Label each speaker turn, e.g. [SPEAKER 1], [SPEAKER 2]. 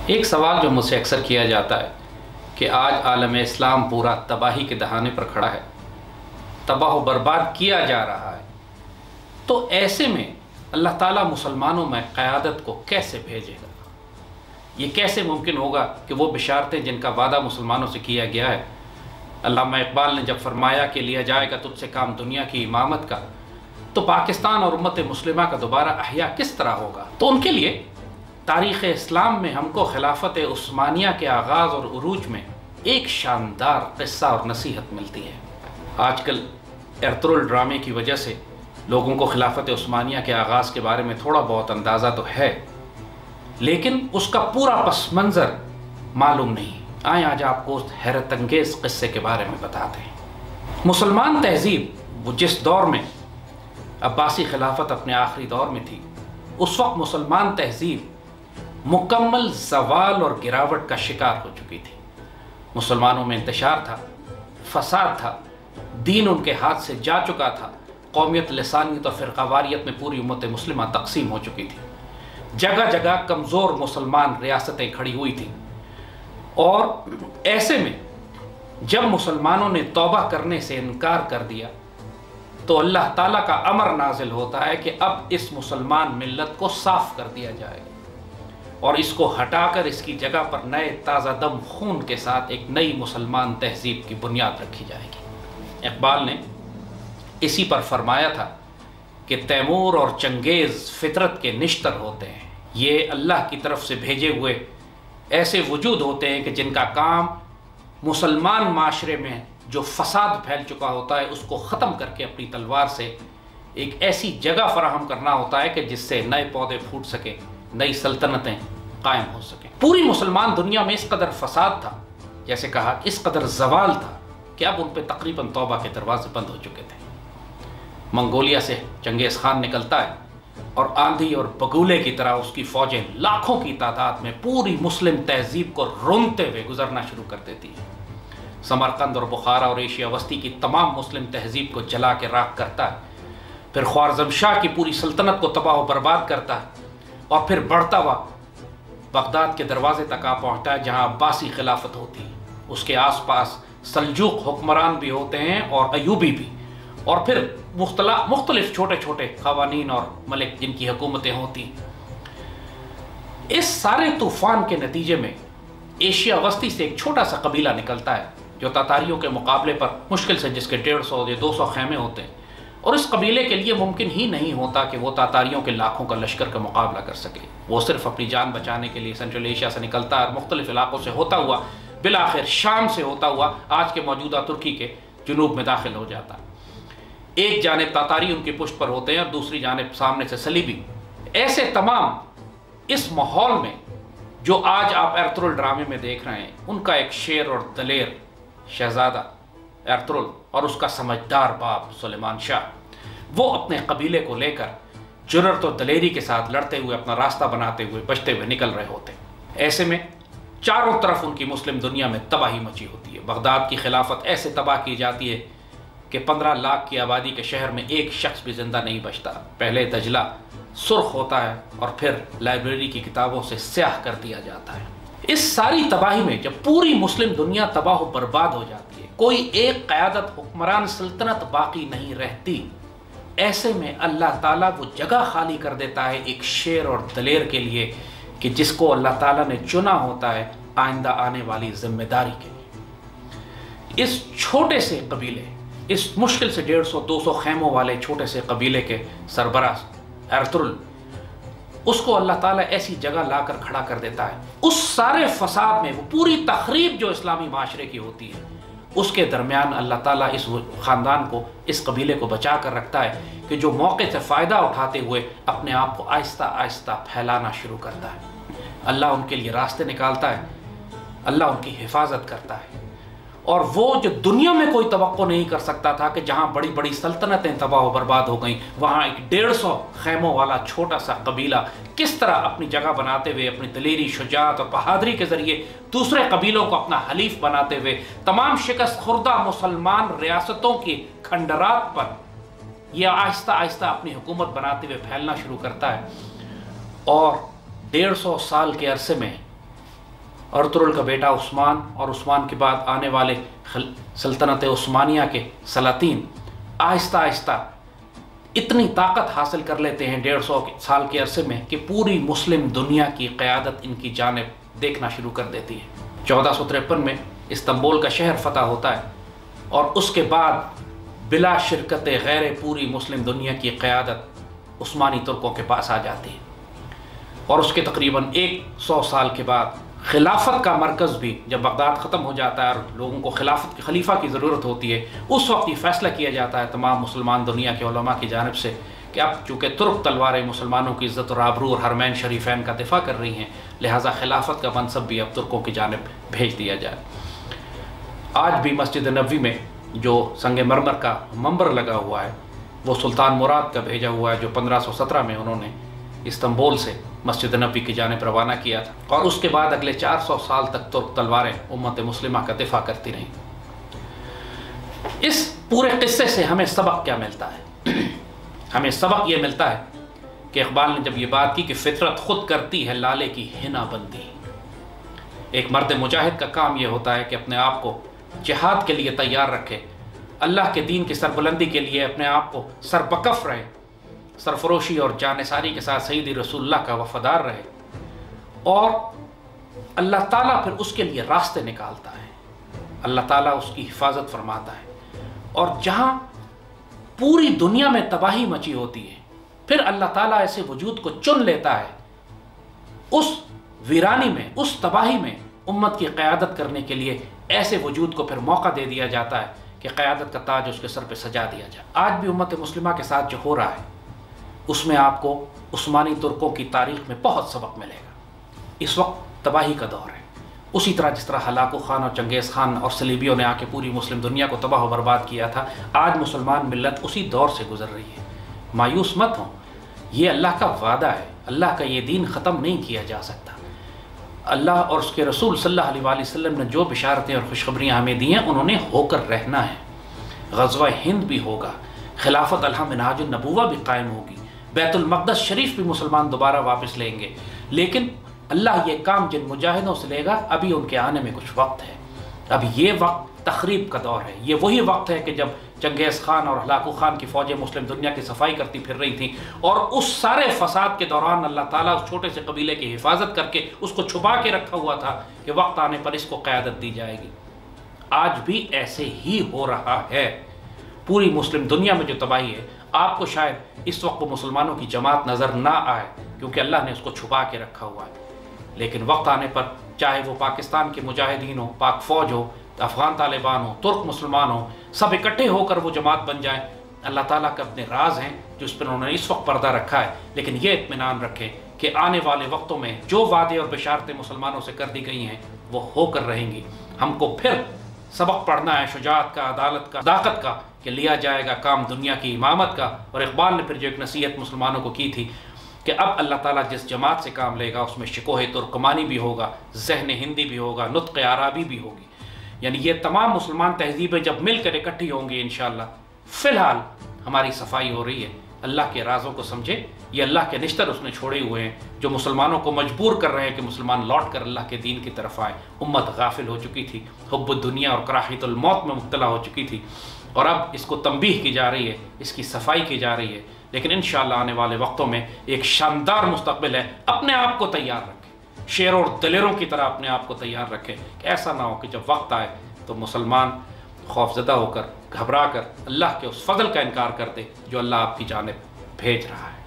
[SPEAKER 1] ایک سوال جو مجھ سے اکثر کیا جاتا ہے کہ آج عالم اسلام پورا تباہی کے دہانے پر کھڑا ہے، تباہ و برباد کیا جا رہا ہے، تو ایسے میں اللہ تعالیٰ مسلمانوں میں قیادت کو کیسے بھیجے گا؟ یہ کیسے ممکن ہوگا کہ وہ بشارتیں جن کا وعدہ مسلمانوں سے کیا گیا ہے؟ علامہ اقبال نے جب فرمایا کہ لیا جائے گا تجھ سے کام دنیا کی امامت کا، تو پاکستان اور امت مسلمہ کا دوبارہ احیاء کس طرح ہوگا؟ تو ان کے لیے تاریخ اسلام میں ہم کو خلافت عثمانیہ کے آغاز اور عروج میں ایک شاندار قصہ اور نصیحت ملتی ہے۔ آج کل ارطغرل ڈرامے کی وجہ سے لوگوں کو خلافت عثمانیہ کے آغاز کے بارے میں تھوڑا بہت اندازہ تو ہے، لیکن اس کا پورا پس منظر معلوم نہیں۔ آئیں آج آپ کو حیرت انگیز قصے کے بارے میں بتاتے ہیں۔ مسلمان تہذیب وہ جس دور میں عباسی خلافت اپنے آخری دور میں تھی، اس وقت مسلمان تہذیب مکمل زوال اور گراوٹ کا شکار ہو چکی تھی۔ مسلمانوں میں انتشار تھا، فساد تھا، دین ان کے ہاتھ سے جا چکا تھا، قومیت، لسانیت اور فرقہ واریت میں پوری امت مسلمہ تقسیم ہو چکی تھی، جگہ جگہ کمزور مسلمان ریاستیں کھڑی ہوئی تھیں، اور ایسے میں جب مسلمانوں نے توبہ کرنے سے انکار کر دیا تو اللہ تعالیٰ کا امر نازل ہوتا ہے کہ اب اس مسلمان ملت کو صاف کر دیا جائے گا اور اس کو ہٹا کر اس کی جگہ پر نئے تازہ دم خون کے ساتھ ایک نئی مسلمان تہذیب کی بنیاد رکھی جائے گی۔ اقبال نے اسی پر فرمایا تھا کہ تیمور اور چنگیز فطرت کے نشتر ہوتے ہیں، یہ اللہ کی طرف سے بھیجے ہوئے ایسے وجود ہوتے ہیں کہ جن کا کام مسلمان معاشرے میں جو فساد پھیل چکا ہوتا ہے اس کو ختم کر کے اپنی تلوار سے ایک ایسی جگہ فراہم کرنا ہوتا ہے کہ جس سے نئے پودے پھوٹ سکیں، نئی سلطنتیں قائم ہو سکیں۔ پوری مسلمان دنیا میں اس قدر فساد تھا، جیسے کہا اس قدر زوال تھا کہ اب ان پہ تقریباً توبہ کے دروازے بند ہو چکے تھے۔ منگولیا سے چنگیز خان نکلتا ہے اور آندھی اور بگولے کی طرح اس کی فوجیں لاکھوں کی تعداد میں پوری مسلم تہذیب کو رونتے ہوئے گزرنا شروع کر دیتی ہیں۔ سمرقند اور بخارا اور ایشیا وسطی کی تمام مسلم تہذیب کو جلا کے راکھ کرتا ہے، پھر خوارزم شاہ کی پوری سلطنت کو تباہ و برباد کرتا ہے، اور پھر بڑھتا ہوا بغداد کے دروازے تک آ پہنچتا ہے جہاں عباسی خلافت ہوتی ہے۔ اس کے آس پاس سلجوق حکمران بھی ہوتے ہیں اور ایوبی بھی، اور پھر مختلف چھوٹے چھوٹے قوانین اور ملک جن کی حکومتیں ہوتی ہیں۔ اس سارے طوفان کے نتیجے میں ایشیا وسطی سے ایک چھوٹا سا قبیلہ نکلتا ہے جو تاتاریوں کے مقابلے پر مشکل سے جس کے 150 یا 200 خیمے ہوتے ہیں، اور اس قبیلے کے لیے ممکن ہی نہیں ہوتا کہ وہ تاتاریوں کے لاکھوں کا لشکر کا مقابلہ کر سکے۔ وہ صرف اپنی جان بچانے کے لیے سینٹرل ایشیا سے نکلتا ہے اور مختلف علاقوں سے ہوتا ہوا بالآخر شام سے ہوتا ہوا آج کے موجودہ ترکی کے جنوب میں داخل ہو جاتا ہے۔ ایک جانب تاتاری ان کی پشت پر ہوتے ہیں اور دوسری جانب سامنے سے صلیبی۔ ایسے تمام اس ماحول میں جو آج آپ ارطغرل ڈرامے میں دیکھ رہے ہیں، ان کا ایک شیر اور دلیر شہزادہ ارطغرل اور اس کا سمجھدار باپ سلیمان شاہ، وہ اپنے قبیلے کو لے کر جرأت اور دلیری کے ساتھ لڑتے ہوئے اپنا راستہ بناتے ہوئے بچتے ہوئے نکل رہے ہوتے ہیں۔ ایسے میں چاروں طرف ان کی مسلم دنیا میں تباہی مچی ہوتی ہے۔ بغداد کی خلافت ایسے تباہ کی جاتی ہے کہ 15 لاکھ کی آبادی کے شہر میں ایک شخص بھی زندہ نہیں بچتا۔ پہلے دجلہ سرخ ہوتا ہے اور پھر لائبریری کی کتابوں سے سیاہ کر دیا جاتا ہے۔ اس ساری تباہی میں جب پوری مسلم دنیا تباہ و برباد ہو جاتی ہے، کوئی ایک قیادت حکمران سلطنت باقی نہیں رہتی، ایسے میں اللہ تعالیٰ وہ جگہ خالی کر دیتا ہے ایک شیر اور دلیر کے لیے کہ جس کو اللہ تعالیٰ نے چنا ہوتا ہے آئندہ آنے والی ذمہ داری کے لیے۔ اس چھوٹے سے قبیلے، اس مشکل سے 150-200 خیموں والے چھوٹے سے قبیلے کے سربراہ ارطغرل، اس کو اللہ تعالیٰ ایسی جگہ لا کر کھڑا کر دیتا ہے۔ اس سارے فساد میں وہ پوری تخریب جو اسلامی معاشرے کی ہوتی ہے، اس کے درمیان اللہ تعالیٰ اس خاندان کو، اس قبیلے کو بچا کر رکھتا ہے کہ جو موقع سے فائدہ اٹھاتے ہوئے اپنے آپ کو آہستہ آہستہ پھیلانا شروع کرتا ہے۔ اللہ ان کے لیے راستے نکالتا ہے، اللہ ان کی حفاظت کرتا ہے، اور وہ جو دنیا میں کوئی توقع نہیں کر سکتا تھا کہ جہاں بڑی بڑی سلطنتیں تباہ و برباد ہو گئیں، وہاں ایک 150 خیموں والا چھوٹا سا قبیلہ کس طرح اپنی جگہ بناتے ہوئے اپنی دلیری، شجاعت اور بہادری کے ذریعے دوسرے قبیلوں کو اپنا حلیف بناتے ہوئے تمام شکست خوردہ مسلمان ریاستوں کی کھنڈرات پر یہ آہستہ آہستہ اپنی حکومت بناتے ہوئے پھیلنا شروع کرتا ہے، اور 150 سال کے عرصے میں ارطغرل کا بیٹا عثمان اور عثمان کے بعد آنے والے سلطنت عثمانیہ کے سلاطین آہستہ آہستہ اتنی طاقت حاصل کر لیتے ہیں 150 سال کے عرصے میں کہ پوری مسلم دنیا کی قیادت ان کی جانب دیکھنا شروع کر دیتی ہے۔ 1453 میں استنبول کا شہر فتح ہوتا ہے اور اس کے بعد بلا شرکت غیر پوری مسلم دنیا کی قیادت عثمانی ترکوں کے پاس آ جاتی ہے، اور اس کے تقریباً 100 سال کے بعد خلافت کا مرکز بھی جب بغداد ختم ہو جاتا ہے اور لوگوں کو خلافت کے خلیفہ کی ضرورت ہوتی ہے، اس وقت یہ فیصلہ کیا جاتا ہے تمام مسلمان دنیا کے علماء کی جانب سے کہ اب چونکہ ترک تلواریں مسلمانوں کی عزت اور آبرو اور حرمین شریفین کا دفاع کر رہی ہیں، لہٰذا خلافت کا منصب بھی اب ترکوں کی جانب بھیج دیا جائے۔ آج بھی مسجد نبوی میں جو سنگ مرمر کا منبر لگا ہوا ہے وہ سلطان مراد کا بھیجا ہوا ہے، جو 1517 میں انہوں نے استنبول سے مسجد نبوی کی جانب روانہ کیا تھا، اور اس کے بعد اگلے 400 سال تک ترک تلواریں امت مسلمہ کا دفاع کرتی رہیں۔ اس پورے قصے سے ہمیں سبق کیا ملتا ہے؟ ہمیں سبق یہ ملتا ہے کہ اقبال نے جب یہ بات کی کہ فطرت خود کرتی ہے لالے کی حنا بندی، ایک مرد مجاہد کا کام یہ ہوتا ہے کہ اپنے آپ کو جہاد کے لیے تیار رکھے، اللہ کے دین کی سربلندی کے لیے اپنے آپ کو سربکف رہے، سرفروشی اور جانثاری کے ساتھ سیدی رسول اللہ کا وفادار رہے، اور اللہ تعالیٰ پھر اس کے لیے راستے نکالتا ہے، اللہ تعالیٰ اس کی حفاظت فرماتا ہے، اور جہاں پوری دنیا میں تباہی مچی ہوتی ہے پھر اللہ تعالیٰ ایسے وجود کو چن لیتا ہے، اس ویرانی میں، اس تباہی میں امت کی قیادت کرنے کے لیے ایسے وجود کو پھر موقع دے دیا جاتا ہے کہ قیادت کا تاج اس کے سر پہ سجا دیا جائے۔ آج بھی امت مسلمہ کے ساتھ جو ہو رہا ہے اس میں آپ کو عثمانی ترکوں کی تاریخ میں بہت سبق ملے گا۔ اس وقت تباہی کا دور ہے، اسی طرح جس طرح ہلاکو خان اور چنگیز خان اور صلیبیوں نے آ کے پوری مسلم دنیا کو تباہ و برباد کیا تھا، آج مسلمان ملت اسی دور سے گزر رہی ہے۔ مایوس مت ہوں، یہ اللہ کا وعدہ ہے، اللہ کا یہ دین ختم نہیں کیا جا سکتا۔ اللہ اور اس کے رسول صلی اللہ علیہ وآلہ وسلم نے جو بشارتیں اور خوشخبریاں ہمیں دی ہیں انہوں نے ہو کر رہنا ہے۔ غزوہ ہند بھی ہوگا، خلافت الحم منہاج النبوہ بھی قائم ہوگی، بیت المقدس شریف بھی مسلمان دوبارہ واپس لیں گے، لیکن اللہ یہ کام جن مجاہدوں سے لے گا ابھی ان کے آنے میں کچھ وقت ہے۔ اب یہ وقت تخریب کا دور ہے، یہ وہی وقت ہے کہ جب چنگیز خان اور ہلاکو خان کی فوجیں مسلم دنیا کی صفائی کرتی پھر رہی تھیں، اور اس سارے فساد کے دوران اللہ تعالیٰ اس چھوٹے سے قبیلے کی حفاظت کر کے اس کو چھپا کے رکھا ہوا تھا کہ وقت آنے پر اس کو قیادت دی جائے گی۔ آج بھی ایسے ہی ہو رہا ہے، پوری مسلم دنیا میں جو تباہی ہے، آپ کو شاید اس وقت وہ مسلمانوں کی جماعت نظر نہ آئے کیونکہ اللہ نے اس کو چھپا کے رکھا ہوا ہے، لیکن وقت آنے پر چاہے وہ پاکستان کے مجاہدین ہو، پاک فوج ہو، افغان طالبان ہو، ترک مسلمان ہو، سب اکٹھے ہو کر وہ جماعت بن جائیں۔ اللہ تعالیٰ کے اپنے راز ہیں جو اس پر انہوں نے اس وقت پردہ رکھا ہے، لیکن یہ اطمینان رکھیں کہ آنے والے وقتوں میں جو وعدے اور بشارتیں مسلمانوں سے کر دی گئی ہیں وہ ہو کر رہیں گی۔ ہم کو پھر سبق پڑھنا ہے شجاعت کا، عدالت کا، صداقت کا، کہ لیا جائے گا کام دنیا کی امامت کا۔ اور اقبال نے پھر جو ایک نصیحت مسلمانوں کو کی تھی کہ اب اللہ تعالیٰ جس جماعت سے کام لے گا اس میں شکوہ ترکمانی بھی ہوگا، ذہن ہندی بھی ہوگا، نطق عربی بھی ہوگی، یعنی یہ تمام مسلمان تہذیبیں جب مل کر اکٹھی ہوں گی انشاءاللہ۔ فی الحال ہماری صفائی ہو رہی ہے، اللہ کے رازوں کو سمجھے، یہ اللہ کے نشتر اس نے چھوڑے ہوئے ہیں جو مسلمانوں کو مجبور کر رہے ہیں کہ مسلمان لوٹ کر اللہ کے دین کی طرف آئیں۔ امت غافل ہو چکی تھی، حب الدنیا اور کراہیت الموت میں مبتلا ہو چکی تھی، اور اب اس کو تنبیہ کی جا رہی ہے، اس کی صفائی کی جا رہی ہے، لیکن انشاءاللہ آنے والے وقتوں میں ایک شاندار مستقبل ہے۔ اپنے آپ کو تیار رکھیں، شیروں اور دلیروں کی طرح اپنے آپ کو تیار رکھیں کہ ایسا نہ ہو کہ جب وقت آئے تو مسلمان خوفزدہ ہو کر، گھبرا کر اللہ کے اس فضل کا انکار کر دے جو اللہ آپ کی جانب بھیج رہا ہے۔